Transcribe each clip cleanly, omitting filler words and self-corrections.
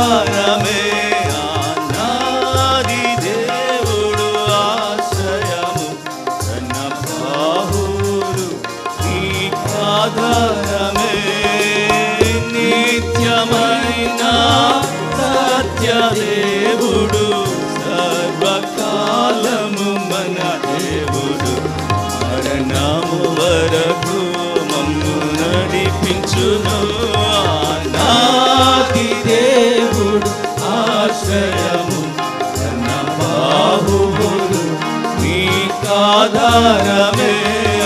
నీకాధారమే అనాది దేవుడు ఆశ్రయము తన బాహువులు నీకాధారమే నిత్యమైన సత్యదేవుడు సర్వకాలము మన దేవుడు మరణము వరకు మమ్ము నడిపించును అనాది దేవుడు ఆశ్రయము తన బాహువులు నీకాధారమే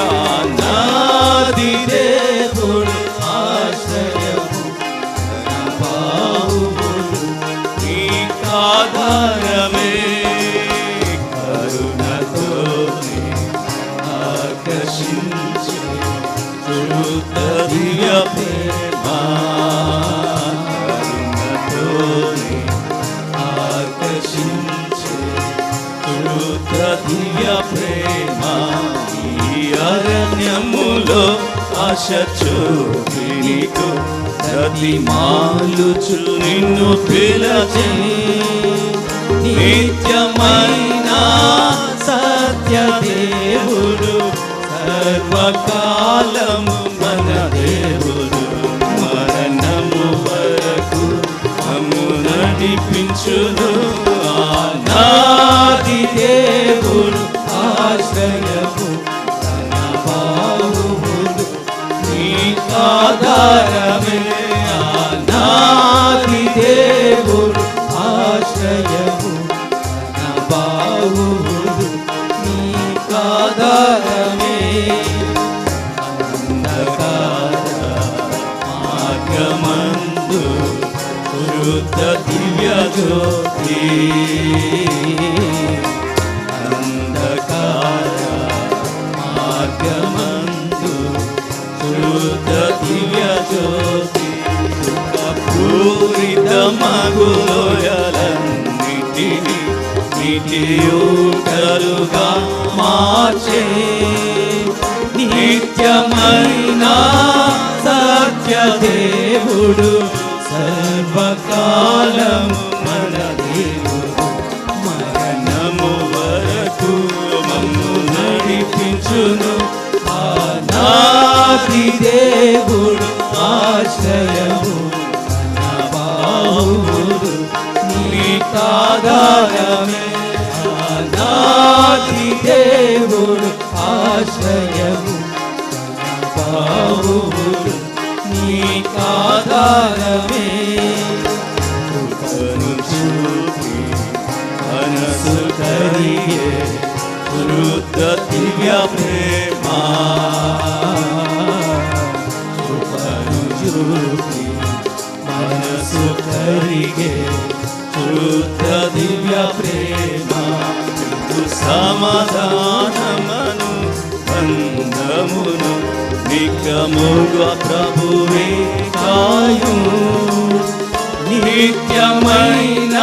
అనాది దేవుడు ఆశ్రయము తన బాహువులు నీకాధారమే కరుణతోనే ఆకర్షించే కృత దివ్య ప్రేమ కరుణతోనే ఆకర్షించే కృత దివ్య ప్రేమ ఈ అరణ్యములో ఆశ చూపి నీకు ప్రతిమాలుచు నిన్ను పిలచే నిత్యమైన సత్యదేవుడు సర్వకాలము మన దేవుడు మరణము వరకు మమ్ము నడిపించును అనాది దేవుడు ఆశ్రయము తన బాహువులు నీకాధారమే అనాది దేవుడు ఆశ్రయము తన బాహువులు నీకాధారమే అంధకార మార్గమందు కృత దివ్య జ్యోతి అంధకార మార్గమందు కృత దివ్య జ్యోతి పూరిత మగులోయలన్నిటిని నిత్యూటలుగా మార్చే నిత్యమైన సత్యదేవుడు సర్వకాలము మన దేవుడు మరణము వరకు మమ్ము నడిపించును అనాది దేవుడు ఆశ్రయము తన బాహువులు నీకాధారమే అనాది దేవుడు ఆశ్రయము తన బాహువులు నీకాధారమే కృపను చూపి మనసు కరిగే కృత దివ్య ప్రేమ కృపను చూపి మనసు కరిగే కృత దివ్య ప్రేమ సమాధానమను బంధమును నిత్యముగా ప్రభువే కాయు నిత్యమైన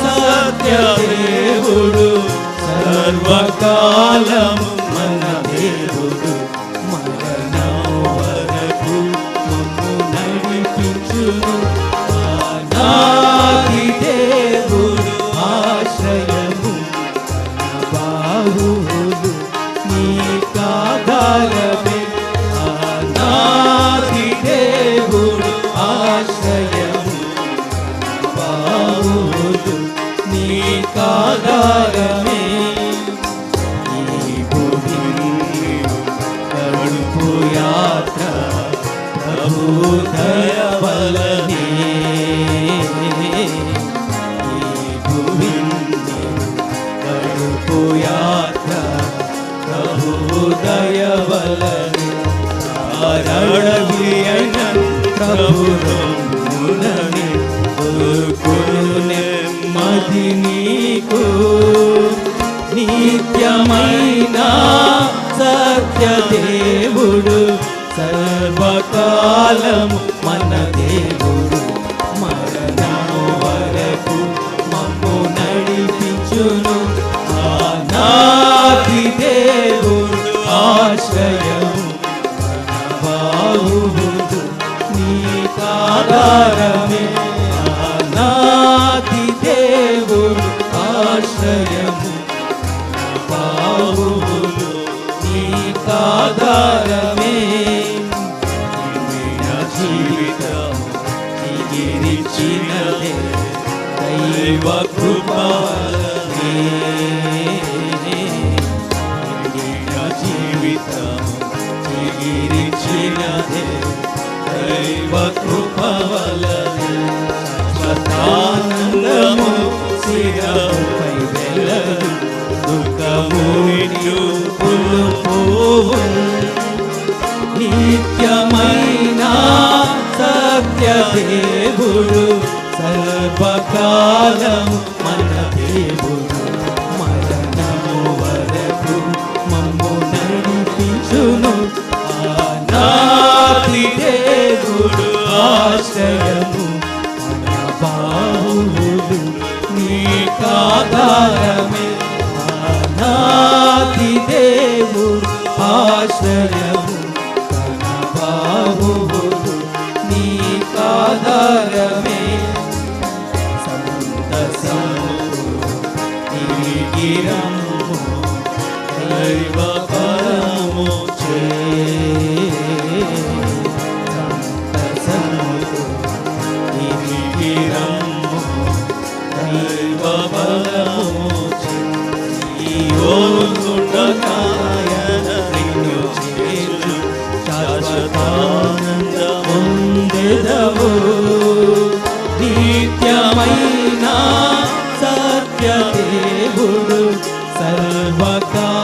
సత్యదేవుడు సర్వకాలము మన దేవుడు మరణము వరకు మమ్ము నడిపించును అనాది దేవుడు ఆశ్రయము తన బాహువులు నీకాధారమే అనాది దేవుడు ఆశ్రయము తన బాహువులు నీకాధారమే ఈ భూమి కడుపు యాత్ర ప్రభు దయ వలనే ఈ భూమి కడుపు యాత్ర ప్రభు దయ వలనే అరణ్యన ప్రభురముననే దొరుకును నెమ్మది నీకు నిత్యమైన సత్యదేవుడు సర్వకాలము మన దేవుడు మరణము వరకు మమ్ము నడిపించును అనాది దేవుడు ఆశ్రయము తన బాహువులు నీకాధారమే నీకాధారమే నా జీవితం చిగిరిచినదే దైవ కృపవలనే నా జీవితం చిగిరిచినదే దైవ కృపవలనే శాశ్వతానందము శిరముపై వెలగు దుఃఖము నిలుపులు పోవు నిత్యమైన సత్య దేవుడు సర్వకాలము మన దేవుడు మరణము వరకు మమ్ము నడిపించును ఆనాటి దేవుడు ఆశ్రయము మన బాహువులు నీకాధారమే ఆనాటి దేవుడు ఆశ్రయము మన బాహువులు నీకాధారమే సంతసము తిరిగిరము దైవ పరము చే సంతసము తిరిగిరము దైవ పరము చే ఈయోనుండకాయన నిన్ను చేర్చు శాశ్వతానందముందెదవు నిత్యమైన సత్య దేవుడు సర్వకాల